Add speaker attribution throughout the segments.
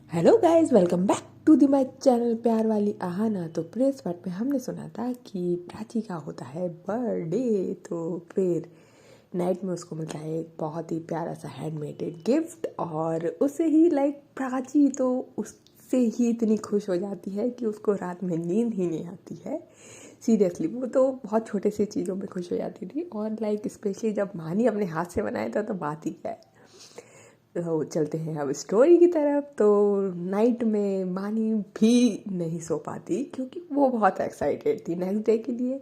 Speaker 1: Hello guys, welcome back to the my channel प्यार वाली आहाना। तो प्रेस पार्ट में हमने सुना था कि प्राची का होता है बर्थडे। तो फिर नाइट में उसको मिलता है एक बहुत ही प्यारा सा हैंडमेड गिफ्ट, और उससे ही प्राची तो उससे ही इतनी खुश हो जाती है कि उसको रात में नींद ही नहीं आती है। सीरियसली, वो तो बहुत छोटे से चीज़ों में खुश हो जाती थी, और स्पेशली जब मानी अपने हाथ से बनाया था तो बात ही क्या है। तो चलते हैं अब स्टोरी की तरफ। तो नाइट में मानी भी नहीं सो पाती क्योंकि वो बहुत एक्साइटेड थी नेक्स्ट डे के लिए,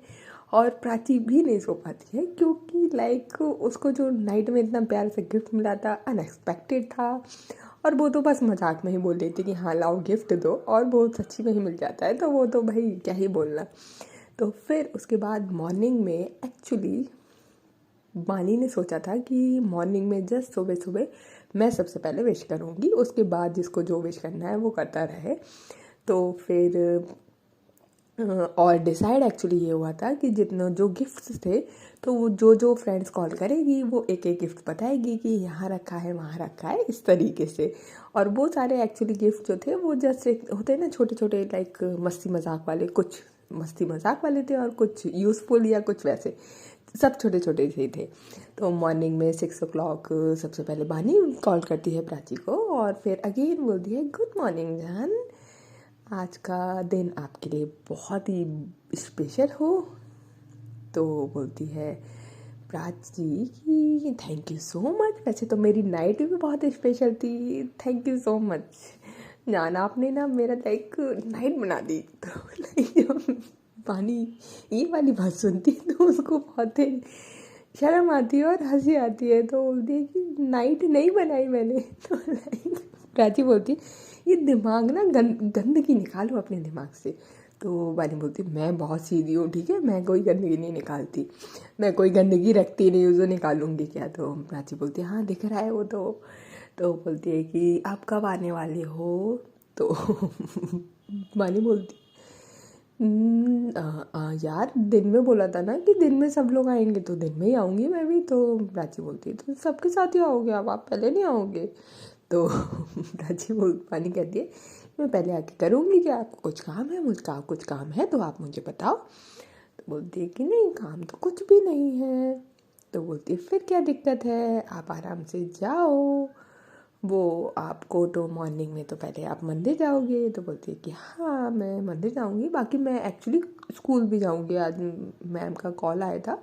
Speaker 1: और प्राची भी नहीं सो पाती है क्योंकि उसको जो नाइट में इतना प्यार से गिफ्ट मिला था अनएक्सपेक्टेड था, और वो तो बस मजाक में ही बोल देती कि हाँ लाओ गिफ्ट दो, और वो सच्ची में ही मिल जाता है तो वो तो भाई क्या ही बोलना। तो फिर उसके बाद मॉर्निंग में एक्चुअली मानी ने सोचा था कि मॉर्निंग में जस्ट सुबह सुबह मैं सबसे पहले विश करूँगी, उसके बाद जिसको जो विश करना है वो करता रहे। तो फिर और डिसाइड एक्चुअली ये हुआ था कि जितना जो गिफ्ट्स थे, तो वो जो फ्रेंड्स कॉल करेगी वो एक एक गिफ्ट बताएगी कि यहाँ रखा है वहाँ रखा है, इस तरीके से। और वो सारे एक्चुअली गिफ्ट जो थे वो जस्ट होते हैं ना, छोटे छोटे मस्ती मजाक वाले, कुछ मस्ती मजाक वाले थे और कुछ यूज़फुल या कुछ वैसे, सब छोटे छोटे से थे। तो मॉर्निंग में 6 o'clock सबसे पहले बानी कॉल करती है प्राची को, और फिर अगेन बोलती है गुड मॉर्निंग जान, आज का दिन आपके लिए बहुत ही स्पेशल हो। तो बोलती है प्राची कि थैंक यू सो मच, वैसे तो मेरी नाइट भी बहुत स्पेशल थी, थैंक यू सो मच जान, आपने ना मेरा नाइट बना दी। तो पानी ये वाली बात सुनती है तो उसको बहुत ही शर्म आती है और हंसी आती है। तो बोलती है कि नाइट नहीं बनाई मैंने। तो प्राची बोलती है ये दिमाग ना गंदगी निकालो अपने दिमाग से। तो वानी बोलती मैं बहुत सीधी हूँ, ठीक है, मैं कोई गंदगी नहीं निकालती, मैं कोई गंदगी रखती नहीं, उसे निकालूंगी क्या। तो प्राची बोलती है हाँ दिख रहा है वो तो बोलती है कि आप कब आने वाले हो। तो वानी बोलती यार दिन में बोला था ना कि दिन में सब लोग आएंगे तो दिन में ही आऊँगी मैं भी। तो प्राची बोलती है तो सबके साथ ही आओगे आप पहले नहीं आओगे। तो पानी कहती है मैं पहले आके करूँगी, क्या आपको कुछ काम है, मुझका कुछ काम है तो आप मुझे बताओ। तो बोलती है कि नहीं काम तो कुछ भी नहीं है। तो बोलती है फिर क्या दिक्कत है, आप आराम से जाओ, वो आपको तो मॉर्निंग में तो पहले आप मंदिर जाओगे। तो बोलती है कि हाँ मैं मंदिर जाऊँगी, बाकी मैं एक्चुअली स्कूल भी जाऊँगी, आज मैम का कॉल आया था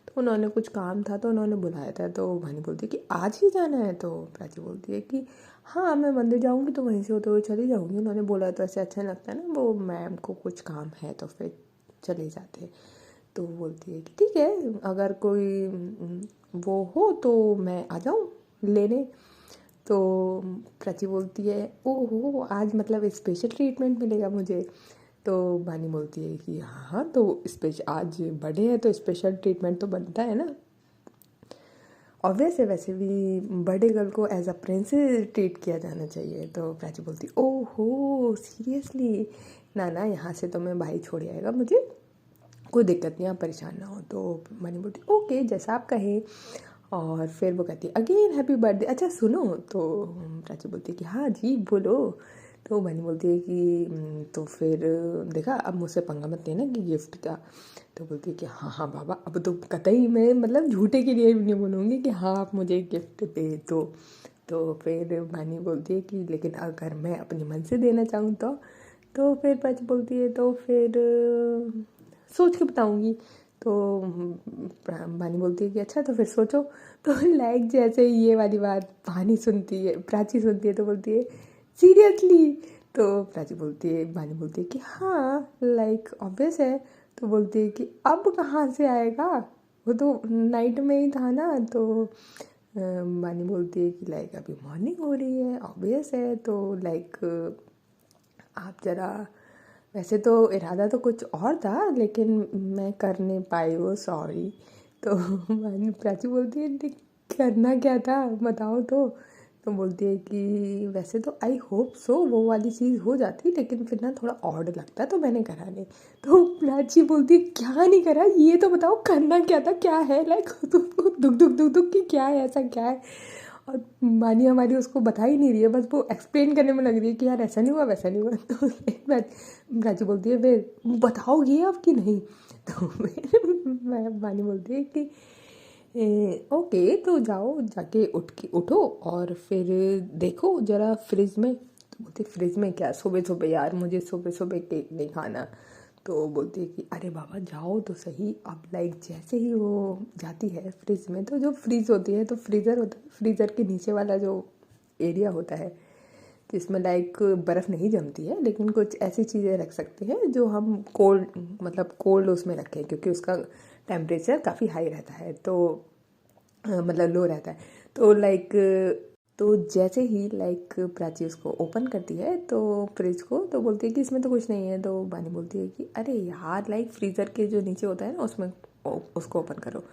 Speaker 1: तो उन्होंने कुछ काम था तो उन्होंने बुलाया था। तो भानी बोलती है कि आज ही जाना है। तो प्राची बोलती है कि हाँ मैं मंदिर जाऊँगी तो वहीं से होते हुए चली जाऊँगी, उन्होंने बोला तो ऐसे अच्छा लगता है ना, वो मैम को कुछ काम है तो फिर चले जाते। तो बोलती है कि ठीक है, अगर कोई वो हो तो मैं आ जाऊँ लेने। तो प्राची बोलती है ओहो आज मतलब स्पेशल ट्रीटमेंट मिलेगा मुझे। तो बानी बोलती है कि हाँ तो स्पेशल आज बर्थडे है तो स्पेशल ट्रीटमेंट तो बनता है ना। ऑब्वियस है, वैसे भी बर्थडे गर्ल को एज अ प्रिंसेस ट्रीट किया जाना चाहिए। तो प्राची बोलती ओहो सीरियसली, ना ना यहाँ से तो मैं भाई छोड़ आएगा, मुझे कोई दिक्कत नहीं, आप परेशान ना हो। तो मनी बोलती ओके जैसा आप कहें। और फिर वो कहती है अगेन हैप्पी बर्थडे, अच्छा सुनो। तो प्राची बोलती है कि हाँ जी बोलो। तो मनी बोलती है कि तो फिर देखा अब मुझसे पंगा मत लेना कि गिफ्ट का। तो बोलती है कि हाँ हाँ बाबा, अब तो कतई मैं मतलब झूठे के लिए भी नहीं बोलूँगी कि हाँ आप मुझे गिफ्ट दे दो। तो फिर मानी बोलती है कि लेकिन अगर मैं अपने मन से देना चाहूँ तो फिर पच बोलती है तो फिर सोच के बताऊँगी। तो बानी बोलती है कि अच्छा तो फिर सोचो। तो जैसे ये वाली बात बानी सुनती है, प्राची सुनती है तो बोलती है सीरियसली। तो प्राची बोलती है, बानी बोलती है कि हाँ ऑब्वियस है। तो बोलती है कि अब कहाँ से आएगा, वो तो नाइट में ही था ना। तो बानी बोलती है कि अभी मॉर्निंग हो रही है, ऑब्वियस है। तो आप ज़रा, वैसे तो इरादा तो कुछ और था लेकिन मैं कर नहीं पाई, वो सॉरी। तो प्राची बोलती है करना क्या था बताओ। तो बोलती है कि वैसे तो आई होप सो वो वाली चीज़ हो जाती, लेकिन फिर ना थोड़ा ऑड लगता तो मैंने करा नहीं। तो प्राची बोलती है क्या नहीं करा, ये तो बताओ करना क्या था, क्या है तुमको दुख दुख दुख दुख की क्या है, ऐसा क्या है। और मानी हमारी उसको बता ही नहीं रही है, बस वो एक्सप्लेन करने में लग रही है कि यार ऐसा नहीं हुआ वैसा नहीं हुआ। तो प्राची बोलती है फिर बताओगी अब कि नहीं? तो मैं मानी बोलती है कि ओके तो जाओ जाके उठो और फिर देखो ज़रा फ्रिज में। तो बोलती फ्रिज में क्या, सुबह सुबह यार मुझे सुबह सुबह केक नहीं खाना। तो बोलती है कि अरे बाबा जाओ तो सही। अब लाइक जैसे ही वो जाती है फ्रिज में, तो जो फ्रीज होती है तो फ्रीज़र होता है, फ्रीज़र के नीचे वाला जो एरिया होता है जिसमें लाइक बर्फ़ नहीं जमती है, लेकिन कुछ ऐसी चीज़ें रख सकते हैं जो हम कोल्ड मतलब कोल्ड उसमें रखें, क्योंकि उसका टेम्परेचर काफ़ी हाई रहता है, तो मतलब लो रहता है। तो लाइक तो जैसे ही लाइक प्राची उसको ओपन करती है तो फ्रिज को, तो बोलती है कि इसमें तो कुछ नहीं है। तो बानी बोलती है कि अरे यार लाइक फ्रीज़र के जो नीचे होता है ना उसमें उसको ओपन करो।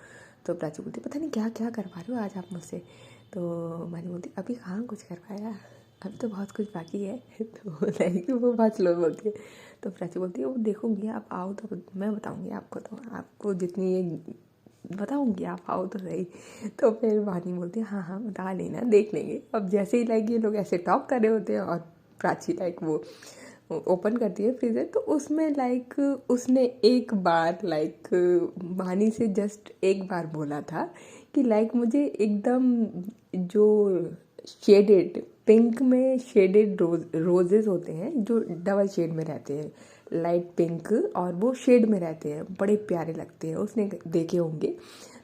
Speaker 1: तो प्राची बोलती है पता नहीं क्या क्या करवा रहे हो आज आप मुझसे। तो बानी बोलती है अभी कहाँ कुछ करवाया, अभी तो बहुत कुछ बाकी है। तो लाइक वो बहुत स्लो बोलती है। तो प्राची बोलती है वो देखूंगी, आप आओ तो मैं बताऊंगी आपको, तो आपको जितनी ये बताऊंगी आप आओ तो सही। तो फिर वानी बोलती है हाँ हाँ बता लेना देख लेंगे। अब जैसे ही लाइक ये लोग ऐसे टॉक कर रहे होते हैं और प्राची लाइक वो ओपन करती है फ्रीज़र, तो उसमें लाइक उसने एक बार लाइक वानी से जस्ट एक बार बोला था कि लाइक मुझे एकदम जो शेडेड पिंक में शेडेड रोजेज़ होते हैं जो डबल शेड में रहते हैं, लाइट पिंक और वो शेड में रहते हैं, बड़े प्यारे लगते हैं, उसने देखे होंगे।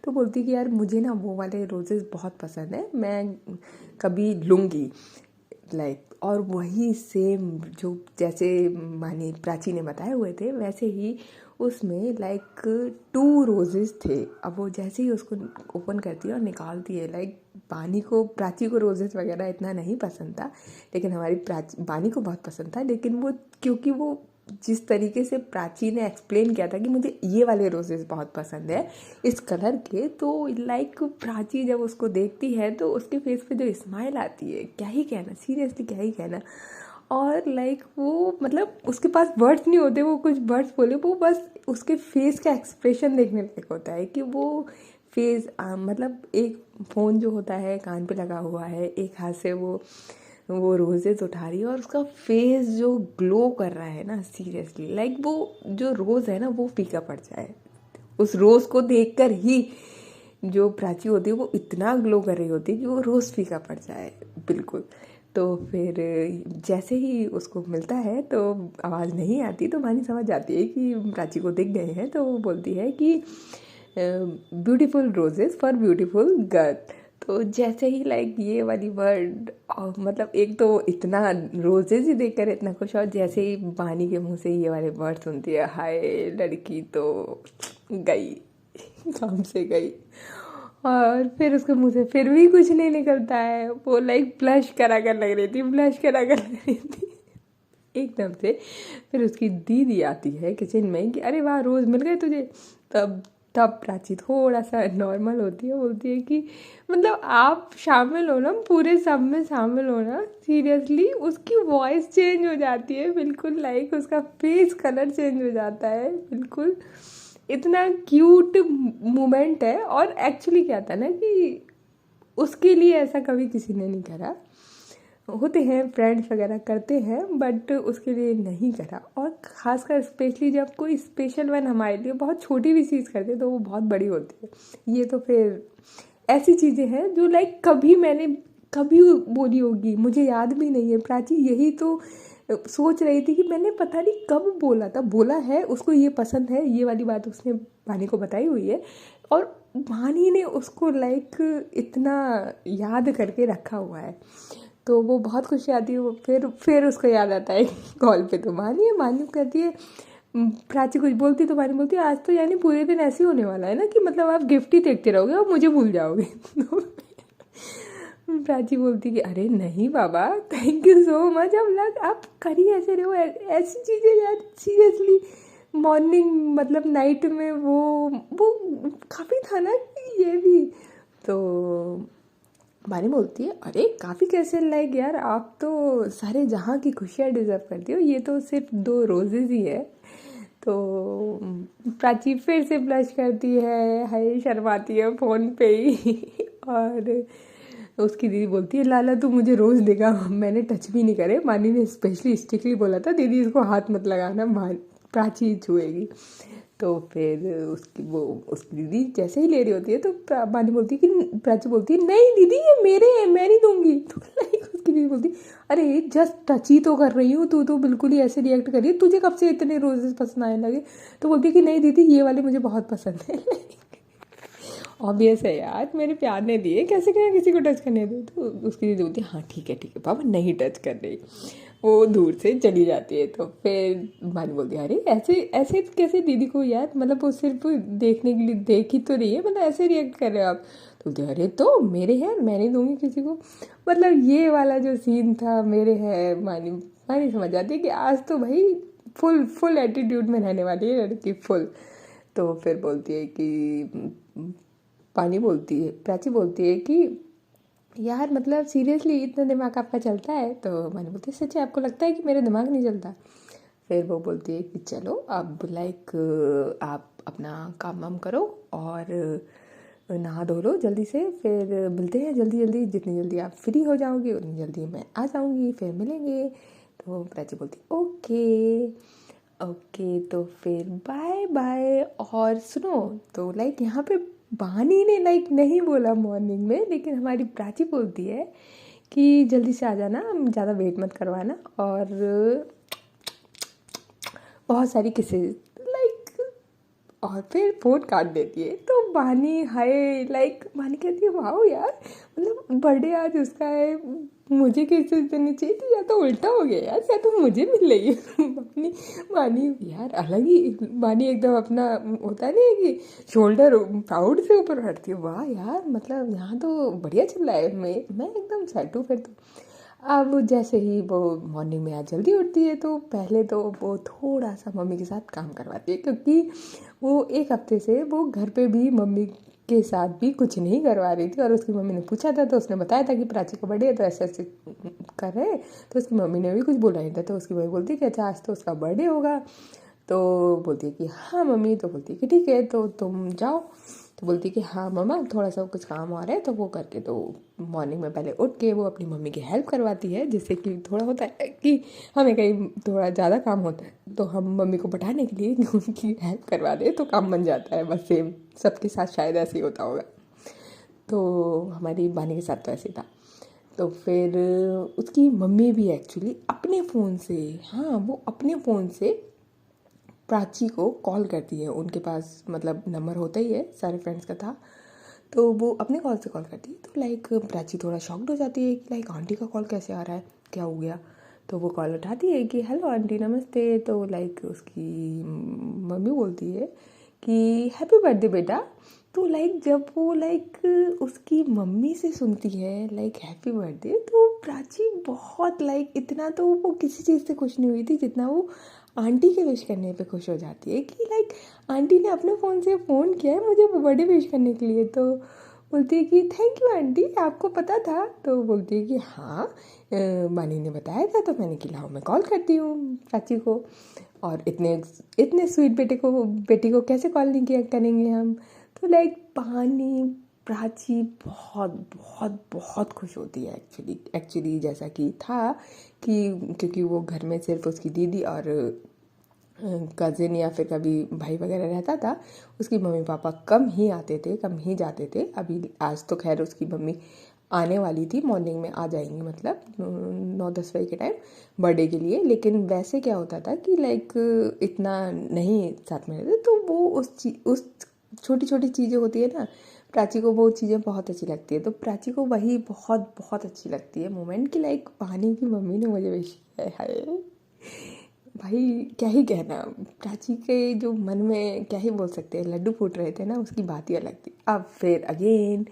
Speaker 1: तो बोलती कि यार मुझे ना वो वाले रोजेज़ बहुत पसंद है, मैं कभी लूँगी लाइक। और वही सेम जो जैसे मानी प्राची ने बताए हुए थे वैसे ही उसमें लाइक 2 रोजेज़ थे। अब वो जैसे ही उसको ओपन करती है और निकालती है, लाइक प्राची को रोजेज़ वगैरह इतना नहीं पसंद था, लेकिन हमारी बानी को बहुत पसंद था। लेकिन वो क्योंकि वो जिस तरीके से प्राची ने एक्सप्लेन किया था कि मुझे ये वाले रोजेज़ बहुत पसंद है इस कलर के, तो लाइक प्राची जब उसको देखती है तो उसके फेस पे जो स्माइल आती है, क्या ही कहना, सीरियसली क्या ही कहना। और लाइक वो मतलब उसके पास वर्ड्स नहीं होते वो कुछ वर्ड्स बोले, वो बस उसके फेस का एक्सप्रेशन देखने लायक होता है कि वो फेस मतलब एक फ़ोन जो होता है कान पे लगा हुआ है, एक हाथ से वो रोजेज़ उठा रही है और उसका फेस जो ग्लो कर रहा है ना, सीरियसली लाइक वो जो रोज़ है ना वो फीका पड़ जाए। उस रोज़ को देखकर ही जो प्राची होती है वो इतना ग्लो कर रही होती है कि वो रोज़ फीका पड़ जाए बिल्कुल। तो फिर जैसे ही उसको मिलता है तो आवाज़ नहीं आती, तो मानी समझ जाती है कि प्राची को दिख गए हैं। तो वो बोलती है कि beautiful roses for beautiful girl. तो जैसे ही लाइक ये वाली वर्ड और मतलब एक तो इतना रोजेज़ ही देखकर इतना खुश, और जैसे ही बानी के मुंह से ये वाले वर्ड सुनती है, हाय लड़की तो गई काम से गई। और फिर उसके मुंह से फिर भी कुछ नहीं निकलता है, वो लाइक ब्लश करा कर लग रही थी, ब्लश करा कर लग रही थी एकदम से। फिर उसकी दीदी आती है किचन में कि अरे वाह रोज़ मिल गए तुझे। तब तब प्राची थोड़ा सा नॉर्मल होती है, बोलती है कि मतलब आप शामिल हो ना, पूरे सब में शामिल हो ना, सीरियसली। उसकी वॉइस चेंज हो जाती है बिल्कुल, लाइक उसका फेस कलर चेंज हो जाता है बिल्कुल। इतना क्यूट मोमेंट है। और एक्चुअली क्या था ना कि उसके लिए ऐसा कभी किसी ने नहीं करा, होते हैं फ्रेंड्स वगैरह करते हैं, बट उसके लिए नहीं करा। और ख़ासकर स्पेशली जब कोई स्पेशल वन हमारे लिए बहुत छोटी भी चीज़ करते तो वो बहुत बड़ी होती है। ये तो फिर ऐसी चीज़ें हैं जो लाइक कभी मैंने कभी बोली होगी, मुझे याद भी नहीं है। प्राची यही तो सोच रही थी कि मैंने पता नहीं कब बोला था, बोला है उसको ये पसंद है, ये वाली बात उसने वानी को बताई हुई है, और वानी ने उसको लाइक इतना याद करके रखा हुआ है। तो वो बहुत खुशी आती है। वो फिर उसको याद आता है कॉल पे तो मानी है, मानी कहती है प्राची कुछ बोलती तो मानी बोलती है आज तो यानी पूरे दिन ऐसे ही होने वाला है ना कि मतलब आप गिफ्ट ही देखते रहोगे और मुझे भूल जाओगे। तो प्राची बोलती कि अरे नहीं बाबा थैंक यू सो मच, अब लग आप कर ही ऐसे रहे हो ऐसी चीज़ें यार, सीरियसली। मॉर्निंग मतलब नाइट में वो काफ़ी था ना कि ये भी। तो मानी बोलती है अरे काफ़ी कैसे लाइक यार आप तो सारे जहाँ की खुशियाँ डिज़र्व करती हो, ये तो सिर्फ 2 रोजेज़ ही है। तो प्राची फिर से ब्लश करती है, हाय शर्माती है फ़ोन पे ही। और उसकी दीदी बोलती है लाला तू मुझे रोज़ देगा, मैंने टच भी नहीं करे, मानी ने स्पेशली स्ट्रिक्टली बोला था दीदी इसको हाथ मत लगाना, प्राची छुएगी। तो फिर उसकी दीदी जैसे ही ले रही होती है तो मानी बोलती है कि प्राची बोलती है नहीं दीदी ये मेरे हैं, मैं नहीं दूंगी। तो लाइक उसकी दीदी बोलती अरे जस्ट टच ही तो कर रही हूँ, तू तो बिल्कुल ही ऐसे रिएक्ट कर रही है, तुझे कब से इतने रोजेस पसंद आने लगे। तो बोलती है कि नहीं दीदी ये वाले मुझे बहुत पसंद है। ऑब्वियस है यार, मेरे प्यार ने दिए, कैसे क्या किसी को टच करने दो। तो उसकी दीदी बोलती है हाँ ठीक है पापा नहीं टच कर रही। वो दूर से चली जाती है। तो फिर मानी बोलती है अरे ऐसे ऐसे कैसे दीदी को यार, मतलब वो सिर्फ देखने के लिए देख ही तो रही है, मतलब ऐसे रिएक्ट कर रहे हो आप। तो बोलती है अरे तो मेरे हैं मैं नहीं दूंगी किसी को। मतलब ये वाला जो सीन था मेरे है, मानी मानी समझ जाती है कि आज तो भाई फुल फुल एटीट्यूड में रहने वाली है लड़की, फुल। तो फिर बोलती है कि प्राची बोलती है कि यार मतलब सीरियसली इतना दिमाग आपका चलता है। तो मैंने बोलती है सच्ची आपको लगता है कि मेरा दिमाग नहीं चलता। फिर वो बोलती है कि चलो अब लाइक आप अपना काम वाम करो और नहा धो लो जल्दी से, फिर मिलते हैं जल्दी जल्दी, जितनी जल्दी आप फ्री हो जाओगे उतनी जल्दी मैं आ जाऊँगी, फिर मिलेंगे। तो प्राची बोलती ओके ओके। तो फिर बाय बाय। और सुनो तो लाइक यहाँ पे बानी ने लाइक नहीं बोला मॉर्निंग में, लेकिन हमारी प्राची बोलती है कि जल्दी से आ जाना, ज़्यादा वेट मत करवाना, और बहुत सारी किसेस लाइक, और फिर फ़ोन काट देती है। तो बानी हाय लाइक बानी कहती है वाओ यार, मतलब बर्थडे आज उसका है, मुझे किसी देनी चाहिए थी, या तो उल्टा हो गया यार, या तो मुझे मिल रही है। बानी बानी यार अलग ही, बानी एकदम अपना होता नहीं है कि शोल्डर प्राउड से ऊपर हटती है, वाह यार मतलब यहाँ तो बढ़िया चल रहा है, मैं एकदम सेट हूँ। फिर तो अब जैसे ही वो मॉर्निंग में आज जल्दी उठती है तो पहले तो वो थोड़ा सा मम्मी के साथ काम करवाती है, क्योंकि वो एक हफ्ते से वो घर पे भी मम्मी के साथ भी कुछ नहीं करवा रही थी। और उसकी मम्मी ने पूछा था तो उसने बताया था कि प्राची का बर्थडे है तो ऐसे ऐसे कर रहे हैं। तो उसकी मम्मी ने भी कुछ बोला नहीं था। तो उसकी मम्मी बोलती है कि अच्छा आज तो उसका बर्थडे होगा। तो बोलती है कि हाँ मम्मी। तो बोलती है कि ठीक है तो तुम जाओ। तो बोलती है कि हाँ मम्मा थोड़ा सा कुछ काम आ रहा है तो वो करके। तो मॉर्निंग में पहले उठ के वो अपनी मम्मी की हेल्प करवाती है, जिससे कि थोड़ा होता है कि हमें कहीं थोड़ा ज़्यादा काम होता है तो हम मम्मी को बैठाने के लिए उनकी हेल्प करवा दें तो काम बन जाता है। बस सेम सबके साथ शायद ऐसे ही होता होगा। तो हमारी बानी के साथ तो ऐसे ही था। तो फिर उसकी मम्मी भी एक्चुअली अपने फ़ोन से, हाँ वो अपने फ़ोन से प्राची को कॉल करती है। उनके पास मतलब नंबर होता ही है, सारे फ्रेंड्स का था। तो वो अपने कॉल से कॉल करती है। तो लाइक प्राची थोड़ा शॉक्ड हो जाती है कि लाइक आंटी का कॉल कैसे आ रहा है, क्या हो गया। तो वो कॉल उठाती है कि हेलो आंटी नमस्ते। तो लाइक उसकी मम्मी बोलती है कि हैप्पी बर्थडे बेटा। तो लाइक जब वो लाइक उसकी मम्मी से सुनती है लाइक हैप्पी बर्थडे, तो प्राची बहुत लाइक इतना तो वो किसी चीज़ से खुश नहीं हुई थी जितना वो आंटी के विश करने पे खुश हो जाती है कि लाइक आंटी ने अपने फ़ोन से फ़ोन किया है मुझे बर्थडे विश करने के लिए। तो बोलती है कि थैंक यू आंटी, आपको पता था। तो बोलती है कि हाँ मानी ने बताया था तो मैंने कि लाओ मैं कॉल करती हूँ प्राची को। और इतने इतने स्वीट बेटी को कैसे कॉल नहीं किया करेंगे हम। तो लाइक पानी प्राची बहुत बहुत बहुत खुश होती है एक्चुअली जैसा कि था कि क्योंकि वो घर में सिर्फ उसकी दीदी और कज़िन या फिर कभी भाई वगैरह रहता था। उसकी मम्मी पापा कम ही आते थे, कम ही जाते थे। अभी आज तो खैर उसकी मम्मी आने वाली थी, मॉर्निंग में आ जाएंगी मतलब 9-10 बजे के टाइम बर्थडे के लिए। लेकिन वैसे क्या होता था कि लाइक इतना नहीं साथ में रहते, तो वो उस छोटी छोटी चीज़ें होती है ना, प्राची को वो चीज़ें बहुत अच्छी लगती है। तो प्राची को वही बहुत बहुत अच्छी लगती है मोमेंट कि लाइक पानी की मम्मी ने मुझे विश किया है। भाई क्या ही कहना, प्राची के जो मन में क्या ही बोल सकते हैं, लड्डू फूट रहे थे ना, उसकी बात ही अलग थी। अब फिर अगेन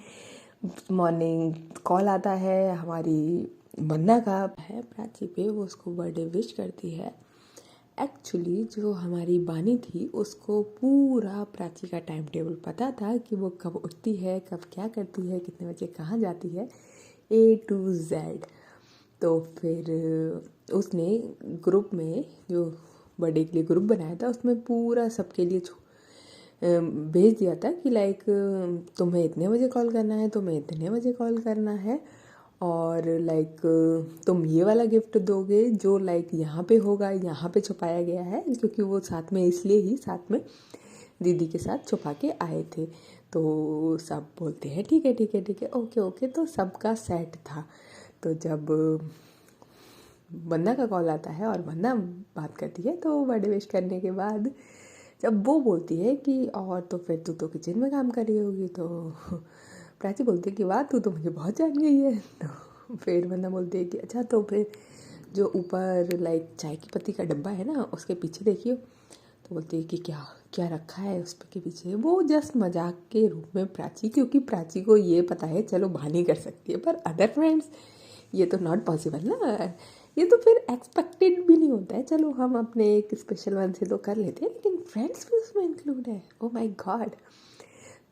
Speaker 1: मॉर्निंग कॉल आता है हमारी मन्ना का है प्राची पे, वो उसको बर्थडे विश करती है। एक्चुअली जो हमारी बानी थी उसको पूरा प्राची का टाइम टेबल पता था कि वो कब उठती है, कब क्या करती है, कितने बजे कहाँ जाती है, A to Z। तो फिर उसने ग्रुप में जो बर्थडे के लिए ग्रुप बनाया था उसमें पूरा सबके लिए भेज दिया था कि लाइक तुम्हें इतने बजे कॉल करना है, तुम्हें इतने बजे कॉल करना है, और लाइक तुम ये वाला गिफ्ट दोगे जो लाइक यहाँ पे होगा, यहाँ पे छुपाया गया है, क्योंकि वो साथ में इसलिए ही साथ में दीदी के साथ छुपा के आए थे। तो सब बोलते हैं ठीक है ठीक है ठीक है, ओके ओके। तो सबका सेट था। तो जब वंदना का कॉल आता है और वंदना बात करती है, तो बर्थडे विश करने के बाद जब वो बोलती है कि और तो फिर तू तो किचन में काम कर रही होगी, तो प्राची बोलती है कि वाह तू तो मुझे बहुत जान गई है। तो फिर वंदना बोलती है कि अच्छा तो फिर जो ऊपर लाइक चाय की पत्ती का डब्बा है ना, उसके पीछे देखियो। तो बोलती है कि क्या क्या रखा है उस के पीछे। वो जस्ट मजाक के रूप में प्राची, क्योंकि प्राची को ये पता है चलो बहाने कर सकती है, पर अदर फ्रेंड्स ये तो नॉट पॉसिबल ना, ये तो फिर एक्सपेक्टेड भी नहीं होता है। चलो हम अपने एक स्पेशल वन से तो कर लेते हैं, लेकिन फ्रेंड्स भी उसमें इंक्लूड है। Oh my God.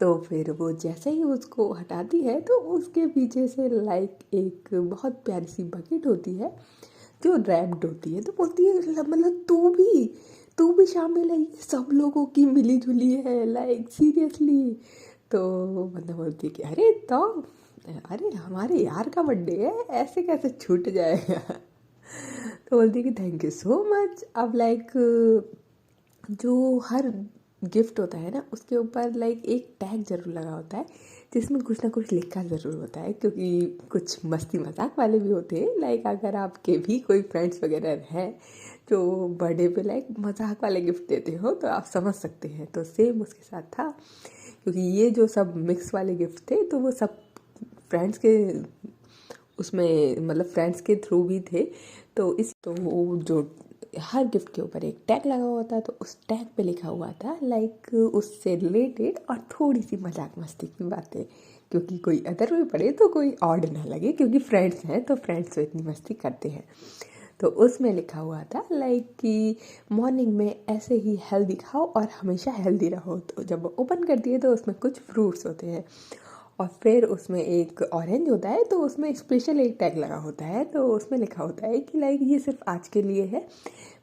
Speaker 1: तो फिर वो जैसे ही उसको हटाती है, तो उसके पीछे से लाइक एक बहुत प्यारी सी बकेट होती है जो रैप्ड होती है। तो बोलती है मतलब तू भी शामिल है, ये सब लोगों की मिली जुली है, लाइक सीरियसली। तो मतलब बोलती है कि अरे हमारे यार का बर्थडे है, ऐसे कैसे छूट जाएगा। तो बोलती है कि थैंक यू सो मच। अब लाइक जो हर गिफ्ट होता है ना, उसके ऊपर लाइक एक टैग ज़रूर लगा होता है जिसमें कुछ ना कुछ लिखा ज़रूर होता है, क्योंकि कुछ मस्ती मजाक वाले भी होते हैं। लाइक अगर आपके भी कोई फ्रेंड्स वगैरह हैं जो बर्थडे पे लाइक मजाक वाले गिफ्ट देते हो, तो आप समझ सकते हैं। तो सेम उसके साथ था, क्योंकि ये जो सब मिक्स वाले गिफ्ट थे तो वो सब फ्रेंड्स के उसमें मतलब फ्रेंड्स के थ्रू भी थे। तो वो जो हर गिफ्ट के ऊपर एक टैग लगा हुआ था, तो उस टैग पे लिखा हुआ था लाइक उससे रिलेटेड और थोड़ी सी मजाक मस्ती की बातें, क्योंकि कोई अदर भी पढ़े तो कोई ऑड ना लगे, क्योंकि फ्रेंड्स हैं तो फ्रेंड्स तो इतनी मस्ती करते हैं। तो उसमें लिखा हुआ था लाइक कि मॉर्निंग में ऐसे ही हेल्दी खाओ और हमेशा हेल्दी रहो। तो जब ओपन करती है तो उसमें कुछ फ्रूट्स होते हैं, और फिर उसमें एक ऑरेंज होता है, तो उसमें स्पेशल एक टैग लगा होता है। तो उसमें लिखा होता है कि लाइक ये सिर्फ आज के लिए है,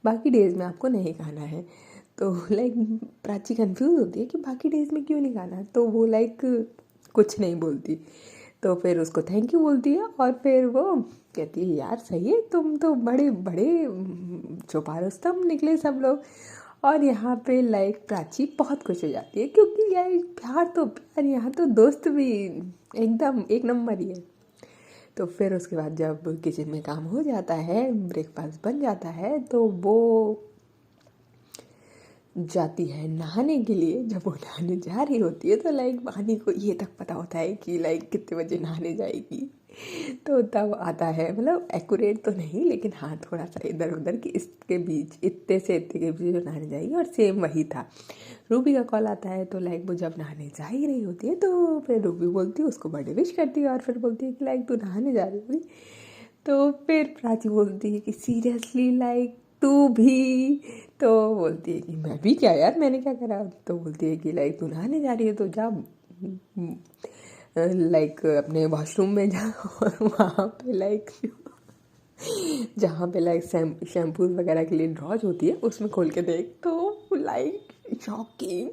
Speaker 1: बाकी डेज़ में आपको नहीं खाना है। तो लाइक प्राची कंफ्यूज होती है कि बाकी डेज़ में क्यों नहीं खाना, तो वो लाइक कुछ नहीं बोलती। तो फिर उसको थैंक यू बोलती है, और फिर वो कहती है यार सही है, तुम तो बड़े बड़े छुपा रुस्तम निकले सब लोग। और यहाँ पे लाइक प्राची बहुत खुश हो जाती है, क्योंकि यार प्यार तो प्यार, यहाँ तो दोस्त भी एकदम एक नंबर ही है। तो फिर उसके बाद जब किचन में काम हो जाता है, ब्रेकफास्ट बन जाता है, तो वो जाती है नहाने के लिए। जब वो नहाने जा रही होती है, तो लाइक वानी को ये तक पता होता है कि लाइक कितने बजे नहाने जाएगी। तो तब आता है, मतलब एक्यूरेट तो नहीं, लेकिन हाँ थोड़ा सा इधर उधर कि इसके बीच इतने से इतने के बीच जो नहाने जाएगी, और सेम वही था। रूबी का कॉल आता है, तो लाइक वो जब नहाने जा ही रही होती है, तो फिर रूबी बोलती है, उसको बर्थडे विश करती है, और फिर बोलती है कि लाइक तू नहाने जा रही होगी। तो फिर प्राची बोलती है कि सीरियसली लाइक तू भी। तो बोलती है कि मैं भी क्या यार, मैंने क्या करा। तो बोलती है कि लाइक तू नहाने जा रही है तो जा लाइक अपने वॉशरूम में जा, और वहाँ पे लाइक जहाँ पे लाइक शैम्पू वगैरह के लिए ड्रॉज होती है उसमें खोल के देख। तो लाइक शॉकिंग,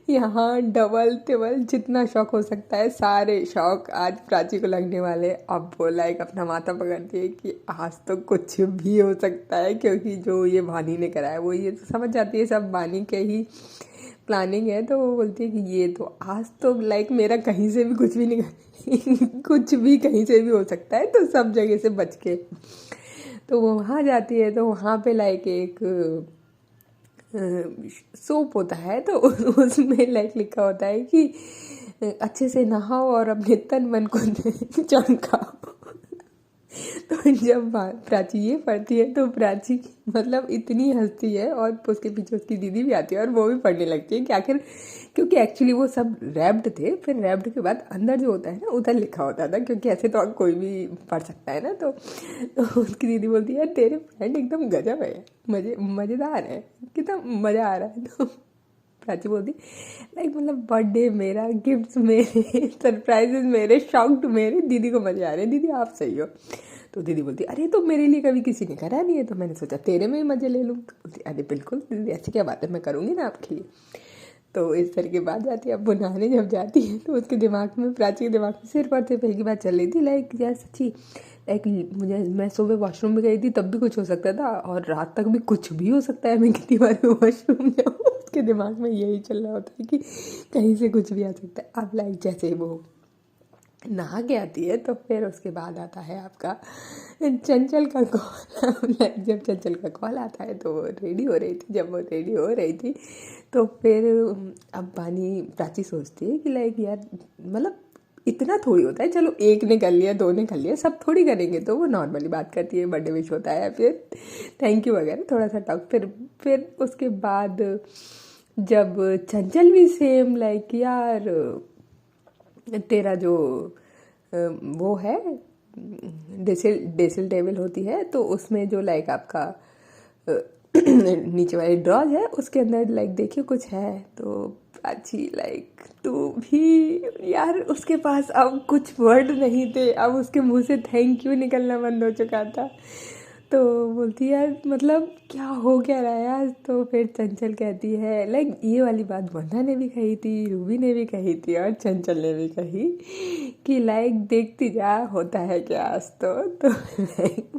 Speaker 1: यहाँ डबल टेबल जितना शौक हो सकता है सारे शौक आज प्राची को लगने वाले। अब वो लाइक अपना माथा पकड़ती है कि आज तो कुछ भी हो सकता है, क्योंकि जो ये वानी ने करा है वो ये तो समझ जाती है सब वानी के ही प्लानिंग है। तो वो बोलती है कि ये तो आज तो लाइक मेरा कहीं से भी कुछ भी नहीं कुछ भी कहीं से भी हो सकता है, तो सब जगह से बच के। तो वो वहाँ जाती है, तो वहाँ पे लाइक एक सोप होता है, तो उसमें लाइक लिखा होता है कि अच्छे से नहाओ और अपने तन मन को चमकाओ। तो जब प्राची ये पढ़ती है, तो प्राची मतलब इतनी हंसती है, और उसके पीछे उसकी दीदी भी आती है और वो भी पढ़ने लगती है कि आखिर, क्योंकि एक्चुअली वो सब रैप्ड थे, फिर रैप्ड के बाद अंदर जो होता है ना उधर लिखा होता था, क्योंकि ऐसे तो कोई भी पढ़ सकता है ना। तो उसकी दीदी बोलती है तेरे फ्रेंड एकदम गजब है, मज़ेदार है, कितना मज़ा आ रहा है। तो प्राची बोलती लाइक मतलब बर्थडे मेरा, गिफ्ट्स मेरे, सरप्राइजेस मेरे, शॉक्ड मेरे, दीदी को मज़े आ रहे हैं, दीदी आप सही हो। तो दीदी बोलती अरे तो मेरे लिए कभी किसी ने करा नहीं है, तो मैंने सोचा तेरे में ही मज़े ले लूँ। तो बोलती अरे बिल्कुल दीदी, ऐसी क्या बात है, मैं करूँगी ना आपके लिए। तो इस तरह की बात जाती है। अब वो नहाने जब जाती है तो उसके दिमाग में, प्राची के दिमाग में सिर पर से पहली बात चल रही थी लाइक यार सच्ची, लाइक मुझे, मैं सुबह वॉशरूम में गई थी तब भी कुछ हो सकता था और रात तक भी कुछ भी हो सकता है, मैं कितनी बार वॉशरूम जाऊँ। उसके दिमाग में यही चल रहा होता है कि कहीं से कुछ भी आ सकता है। अब लाइक जैसे वो नहा के आती है तो फिर उसके बाद आता है आपका चंचल का कॉल। जब चंचल का कॉल आता है तो वो रेडी हो रही थी। जब वो रेडी हो रही थी तो फिर अब प्राची सोचती है कि लाइक यार मतलब इतना थोड़ी होता है, चलो एक ने कर लिया, दो ने कर लिया, सब थोड़ी करेंगे। तो वो नॉर्मली बात करती है, बर्थडे विश होता है, फिर थैंक यू वगैरह थोड़ा सा टॉक। फिर उसके बाद जब चंचल भी सेम लाइक यार तेरा जो वो है ड्रेसिंग टेबल होती है तो उसमें जो लाइक आपका नीचे वाली ड्रॉज है उसके अंदर लाइक देखिए कुछ है। तो अच्छी लाइक तो भी यार उसके पास अब कुछ वर्ड नहीं थे, अब उसके मुंह से थैंक यू निकलना बंद हो चुका था। तो बोलती यार मतलब क्या हो क्या रहा है यार। तो फिर चंचल कहती है लाइक ये वाली बात वंदा ने भी कही थी, रूबी ने भी कही थी और चंचल ने भी कही कि लाइक देखती जा होता है क्या आज। तो लाइक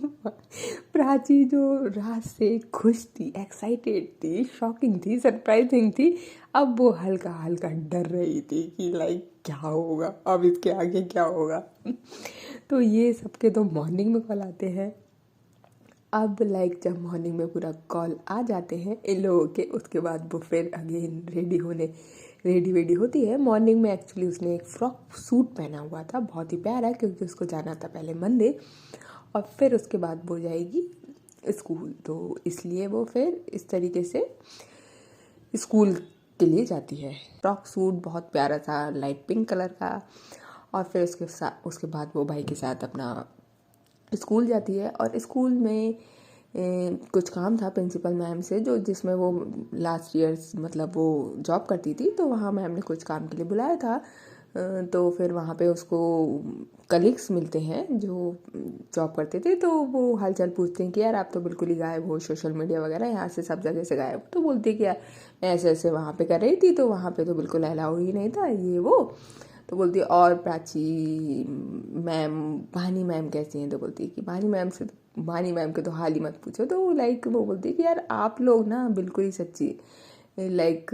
Speaker 1: प्राची जो रात से खुश थी, एक्साइटेड थी, शॉकिंग थी, सरप्राइजिंग थी, अब वो हल्का हल्का डर रही थी कि लाइक क्या होगा, अब इसके आगे क्या होगा। तो ये सबके तो मॉर्निंग में कॉल आते हैं। अब लाइक जब मॉर्निंग में पूरा कॉल आ जाते हैं इन लोगों के, उसके बाद वो फिर अगेन रेडी होती है। मॉर्निंग में एक्चुअली उसने एक फ्रॉक सूट पहना हुआ था, बहुत ही प्यारा, क्योंकि उसको जाना था पहले मंदिर और फिर उसके बाद वो जाएगी स्कूल। तो इसलिए वो फिर इस तरीके से स्कूल के लिए जाती है। फ्रॉक सूट बहुत प्यारा था, लाइट पिंक कलर का। और फिर उसके बाद वो भाई के साथ अपना स्कूल जाती है और स्कूल में कुछ काम था प्रिंसिपल मैम से, जिसमें वो लास्ट ईयर्स मतलब वो जॉब करती थी। तो वहाँ मैम ने कुछ काम के लिए बुलाया था। तो फिर वहाँ पे उसको कलीग्स मिलते हैं जो जॉब करते थे। तो वो हालचाल पूछते हैं कि यार आप तो बिल्कुल ही गायब हो, सोशल मीडिया वगैरह यहाँ से सब जगह से गायब। तो बोलती है कि यार मैं ऐसे ऐसे वहाँ पे कर रही थी, तो वहाँ पे तो बिल्कुल अलाउ ही नहीं था ये वो। तो बोलती है और प्राची मैम, भानी मैम कैसी हैं। तो बोलती है कि भानी मैम के तो हाल ही मत पूछो। तो लाइक वो बोलती है कि यार आप लोग ना बिल्कुल ही सच्ची लाइक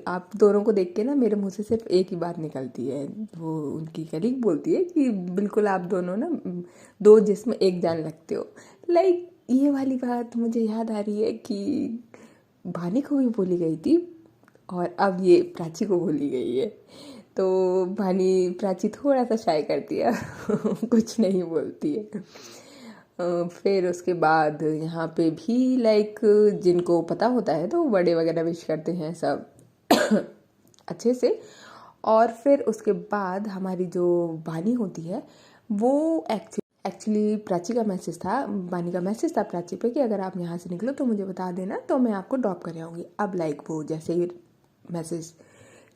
Speaker 1: आप दोनों को देख के ना मेरे मुंह से सिर्फ एक ही बात निकलती है। वो उनकी कलीग बोलती है कि बिल्कुल आप दोनों ना दो जिस्म एक जान लगते हो। लाइक ये वाली बात मुझे याद आ रही है कि भानी को भी बोली गई थी और अब ये प्राची को बोली गई है। तो प्राची थोड़ा सा शाय करती है कुछ नहीं बोलती है। फिर उसके बाद यहाँ पे भी लाइक जिनको पता होता है तो बर्थडे वगैरह विश करते हैं सब अच्छे से। और फिर उसके बाद हमारी जो बानी होती है वो एक्चुअली प्राची का मैसेज था, बानी का मैसेज था प्राची पे कि अगर आप यहाँ से निकलो तो मुझे बता देना, तो मैं आपको ड्रॉप कर आऊँगी। अब लाइक वो जैसे ही मैसेज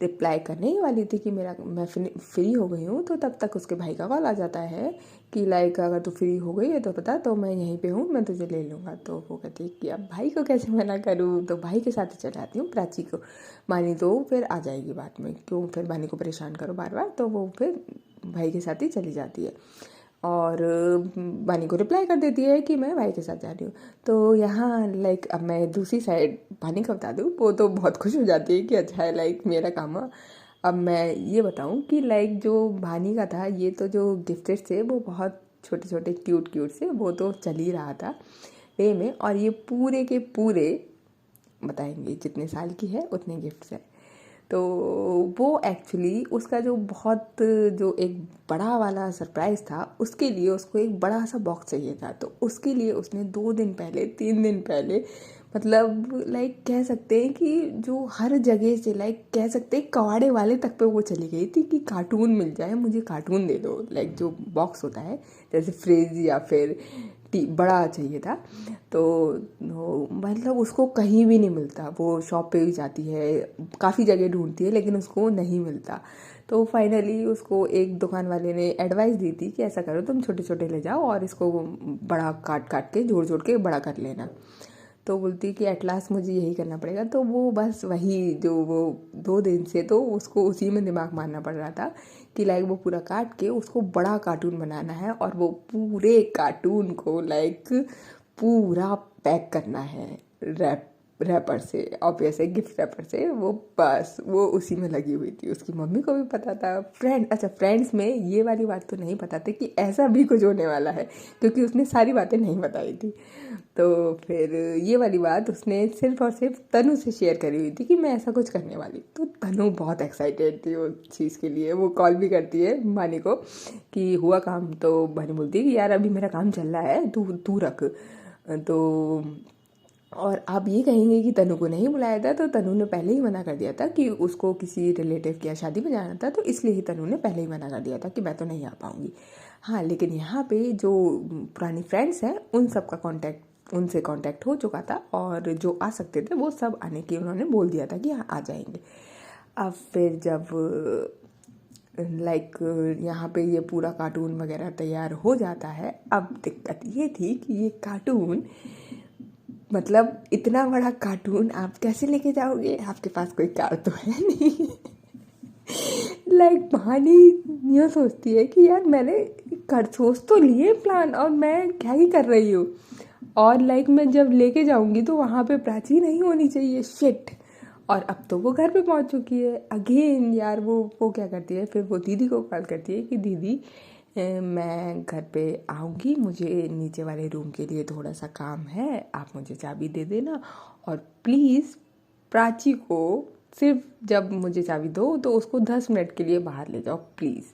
Speaker 1: रिप्लाई करने ही वाली थी कि मैं फ्री हो गई हूँ, तो तब तक उसके भाई का कॉल आ जाता है कि लाइक अगर तू फ्री हो गई है तो बता, तो मैं यहीं पे हूँ, मैं तुझे ले लूँगा। तो वो कहती है कि अब भाई को कैसे मना करूँ, तो भाई के साथ ही चल जाती हूँ प्राची को। बानी तो फिर आ जाएगी बाद में, क्यों फिर बानी को परेशान करो बार बार। तो वो फिर भाई के साथ ही चली जाती है और बानी को रिप्लाई कर देती है कि मैं भाई के साथ जा रही हूँ। तो यहाँ लाइक अब मैं दूसरी साइड बानी को बता दूँ, वो तो बहुत खुश हो जाती है कि अच्छा है लाइक मेरा काम है। अब मैं ये बताऊँ कि लाइक जो बानी का था, ये तो जो गिफ्टेड थे वो बहुत छोटे छोटे क्यूट से, वो तो चल ही रहा था वे में। और ये पूरे के पूरे बताएंगे जितने साल की है उतने गिफ्ट्स हैं। तो वो एक्चुअली उसका जो एक बड़ा वाला सरप्राइज़ था, उसके लिए उसको एक बड़ा सा बॉक्स चाहिए था। तो उसके लिए उसने 2 दिन पहले 3 दिन पहले मतलब लाइक कह सकते हैं कि जो हर जगह से लाइक कह सकते हैं कवाड़े वाले तक पे वो चली गई थी कि कार्टून मिल जाए, मुझे कार्टून दे दो। लाइक जो बॉक्स होता है जैसे फ्रिज या फिर बड़ा चाहिए था। तो मतलब उसको कहीं भी नहीं मिलता, वो शॉप पे भी जाती है, काफ़ी जगह ढूंढती है, लेकिन उसको नहीं मिलता। तो फाइनली उसको एक दुकान वाले ने एडवाइस दी थी कि ऐसा करो तुम छोटे छोटे ले जाओ और इसको बड़ा काट के जोड़ के बड़ा कर लेना। तो बोलती है कि एट लास्ट मुझे यही करना पड़ेगा। तो वो बस वही जो वो 2 दिन से तो उसको उसी में दिमाग मारना पड़ रहा था कि लाइक वो पूरा काट के उसको बड़ा कार्टून बनाना है और वो पूरे कार्टून को लाइक पूरा पैक करना है रैपर से, ऑब्वियसली गिफ्ट रैपर से। वो बस वो उसी में लगी हुई थी। उसकी मम्मी को भी पता था, फ्रेंड्स में ये वाली बात तो नहीं पता थी कि ऐसा भी कुछ होने वाला है, क्योंकि उसने सारी बातें नहीं बताई थी। तो फिर ये वाली बात उसने सिर्फ और सिर्फ तनु से शेयर करी हुई थी कि मैं ऐसा कुछ करने वाली। तो तनु बहुत एक्साइटेड थी वो चीज़ के लिए। वो कॉल भी करती है मानी को कि हुआ काम। तो मानी बोलती है कि यार अभी मेरा काम चल रहा है, तू रख। तो और आप ये कहेंगे कि तनु को नहीं बुलाया था, तो तनु ने पहले ही मना कर दिया था कि उसको किसी रिलेटिव की शादी में जाना था, तो इसलिए ही तनु ने पहले ही मना कर दिया था कि मैं तो नहीं आ पाऊँगी। हाँ, लेकिन यहाँ पे जो पुरानी फ्रेंड्स हैं उनसे कांटेक्ट हो चुका था और जो आ सकते थे वो सब आने की उन्होंने बोल दिया था कि हाँ आ जाएंगे। अब फिर जब लाइक यहाँ पे ये पूरा कार्टून वगैरह तैयार हो जाता है, अब दिक्कत ये थी कि ये कार्टून मतलब इतना बड़ा कार्टून आप कैसे लेके जाओगे, आपके पास कोई कार तो है नहीं। लाइक कहानी ये सोचती है कि यार मैंने सोच तो लिए प्लान और मैं क्या ही कर रही हूँ, और लाइक मैं जब लेके जाऊँगी तो वहाँ पे प्राची नहीं होनी चाहिए, शिट। और अब तो वो घर पे पहुँच चुकी है अगेन। यार वो क्या करती है, फिर वो दीदी को कॉल करती है कि दीदी मैं घर पे आऊँगी, मुझे नीचे वाले रूम के लिए थोड़ा सा काम है, आप मुझे चाबी दे देना और प्लीज़ प्राची को सिर्फ जब मुझे चाबी दो तो उसको 10 मिनट के लिए बाहर ले जाओ प्लीज़।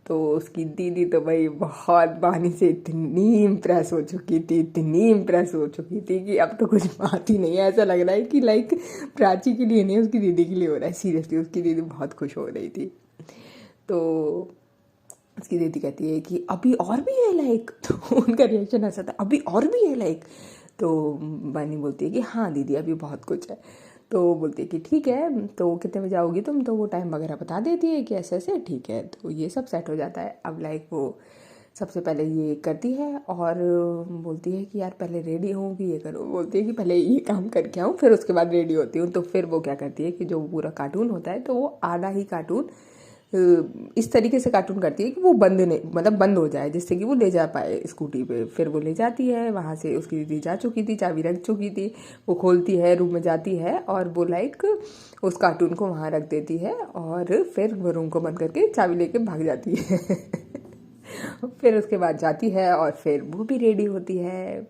Speaker 1: तो उसकी दीदी तो भाई बहुत बानी से इतनी इम्प्रेस हो चुकी थी कि अब तो कुछ बात ही नहीं है। ऐसा लग रहा है कि लाइक प्राची के लिए नहीं, उसकी दीदी के लिए हो रहा है। सीरियसली उसकी दीदी बहुत खुश हो रही थी। तो उसकी दीदी कहती है कि अभी और भी है लाइक, तो उनका रिएक्शन ऐसा था, अभी और भी है लाइक। तो बानी बोलती है कि हाँ दीदी अभी बहुत कुछ है। तो बोलती है कि ठीक है, तो कितने बजे आओगी तुम, तो वो टाइम वगैरह बता देती है कि ऐसे ऐसे ठीक है। तो ये सब सेट हो जाता है। अब लाइक वो सबसे पहले ये करती है और बोलती है कि यार पहले रेडी हूँ कि ये करो, बोलती है कि पहले ये काम करके आऊँ फिर उसके बाद रेडी होती हूँ। तो फिर वो क्या करती है कि जो पूरा कार्टून होता है तो वो आधा ही कार्टून इस तरीके से कार्टून करती है कि वो बंद नहीं, मतलब बंद हो जाए, जिससे कि वो ले जा पाए स्कूटी पे। फिर वो ले जाती है वहाँ से, उसकी दीदी जा चुकी थी, चाबी रख चुकी थी। वो खोलती है, रूम में जाती है और वो लाइक उस कार्टून को वहाँ रख देती है और फिर वो रूम को बंद करके चाबी लेके भाग जाती है। फिर उसके बाद जाती है और फिर वो भी रेडी होती है,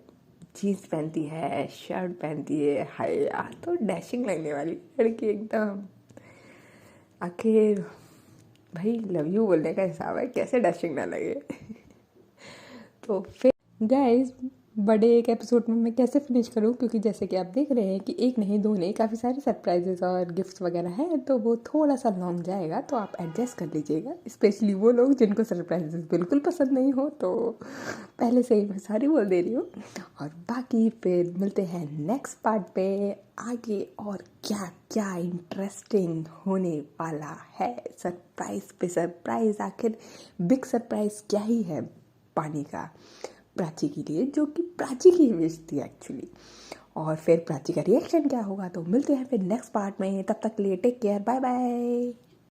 Speaker 1: जीन्स पहनती है, शर्ट पहनती है। हाय यार तो डैशिंग लगने वाली लड़की एकदम। आखिर भाई लव यू बोलने का हिसाब है, कैसे डैशिंग ना लगे। तो फिर गाइस बड़े एक एपिसोड में मैं कैसे फिनिश करूं, क्योंकि जैसे कि आप देख रहे हैं कि एक नहीं दो नहीं काफ़ी सारे सरप्राइजेस और गिफ्ट्स वगैरह हैं, तो वो थोड़ा सा लॉन्ग जाएगा, तो आप एडजस्ट कर लीजिएगा। स्पेशली वो लोग जिनको सरप्राइजेस बिल्कुल पसंद नहीं हो, तो पहले से ही मैं सारी बोल दे रही हूँ। और बाकी फिर मिलते हैं नेक्स्ट पार्ट पे आगे, और क्या क्या इंटरेस्टिंग होने वाला है। सरप्राइज पे सरप्राइज, आखिर बिग सरप्राइज क्या ही है पानी का प्राची के लिए, जो कि प्राची की विश थी एक्चुअली। और फिर प्राची का रिएक्शन क्या होगा, तो मिलते हैं फिर नेक्स्ट पार्ट में। तब तक के लिए टेक केयर, बाय बाय।